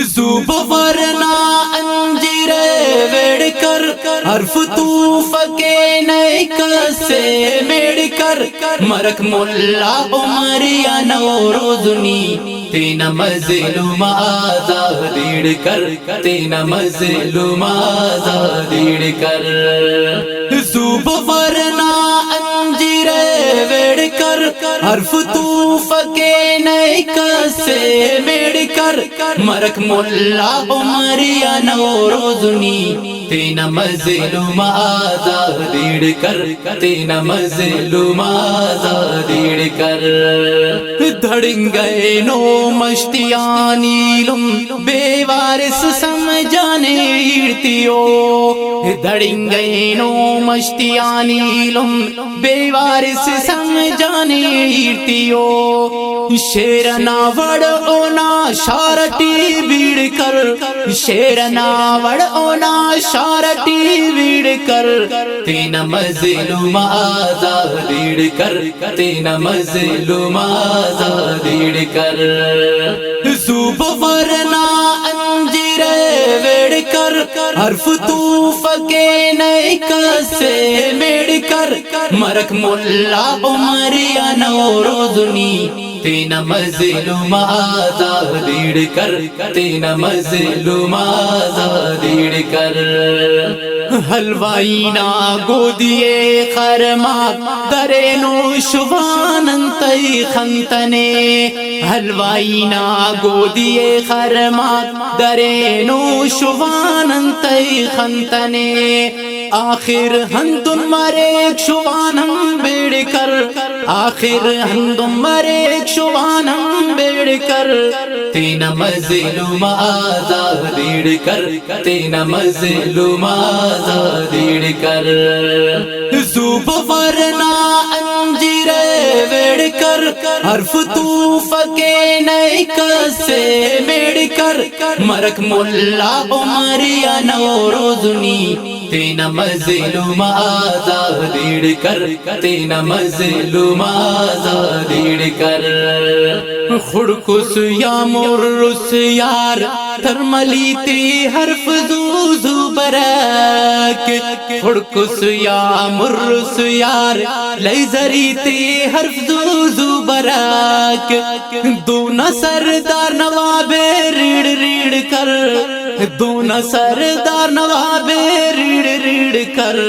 زوب ورنا انجیر ویڑ کر حرف توف کے نئی کسے میڑ کر مرک ملا عمریا نوروزنی تین مظلوم آزادیڑ کر تین مظلوم آزادیڑ کر زوب ورنا انجیر ویڑ کر حرف توف کے نئی کسے میڑ کر مرک ملا عمریا نوروزنی تین مظلوم آزادیڑ کر تین مظلوم آزادیڑ کر دھڑیں گئے نو مشتیاں نیلم بے وارث سمجھانے ایڑتیو دھڑیں گئے نو مشتیاں نیلم بے وارث سمجھانے ایڑتیو شیرنا وڑ اونا شارٹی بیڑ کر شیرنا وڑ اونا شارٹی بیڑ کر تین مظلوم آزادیڑ کر تین مظلوم آزادیڑ کر زوب ورنا انجیر ویڑ کر حرف توف کے نئی کسے میڑ کر مرک ملا عمریا نوروزنی تین مظلوم آزادیڑ کر تین مظلوم آزادیڑ کر حلوائی نا گودیے خرماک درے نوشوان تئی خنتنے حلوائی نا گودیے خرماک درے نوشوان تئی خنتنے آخر ہندن مریک شوانم بیڑ کر آخر ہندن مریک شوانم بیڑ کر تین مظلوم آزادیڑ کر تین مظلوم آزادیڑ کر زوب ورنا انجیر ویڑ کر حرف توف کے نئی کسے میڑ کر مرک ملا عمریا نوروزنی تین مظلوم آزادیڑ کر تین مظلوم آزادیڑ کر خڑکس یا مرس یار ترملی تی حرف زو برک خڑکس یا مرس یار لیزری تی حرف زو برک دونا سردار نواب ریڑ ریڑ کر دونا سردار نواب ریڑ ریڑ کر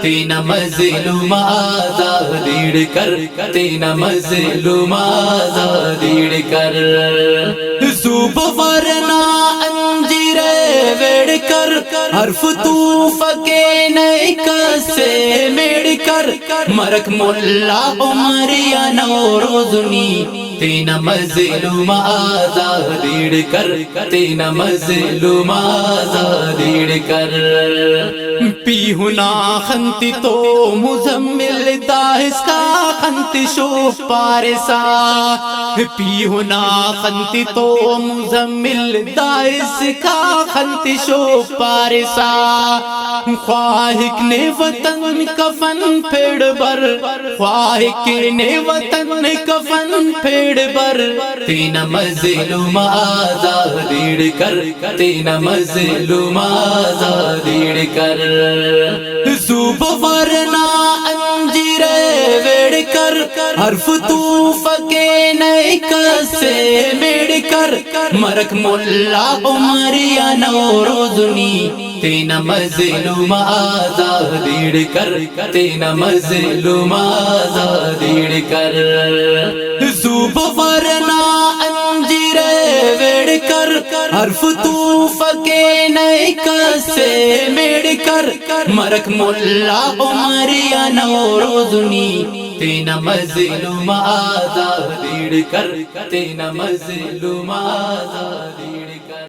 تین مظلوم آزادیڑ کر تین مظلوم آزادیڑ کر زوب ورنا انجیر ویڑ کر حرف توف کے نئی کسے میڑ کر مرک ملا عمریا نوروزنی تین مظلوم آزادیڑ کر تین مظلوم آزادیڑ کر پیہنا خنتی تو مزمل داہس کا خنت شو پارسا پیہنا خنتی تو مزمل داہس کا خنت شو پارسا خواہک نے وطن کفن پھیڑ بر خواہک نے وطن کفن پھیڑ بر تین مظلوم آزادیڑ کر تین مظلوم آزادیڑ کر زوب ورنا انجیر ویڑ کر حرف توف کے نئی کسے میڑ کر مرک ملا عمریا نوروزنی تین مظلوم آزادیڑ کر تین مظلوم آزادیڑ کر زوب ورنا انجیر ویڑ کر حرف توف کے نئی کسے میڑ کر مرک ملا عمریا نوروزنی تین مظلوم آزادیڑ کر تین مظلوم آزادیڑ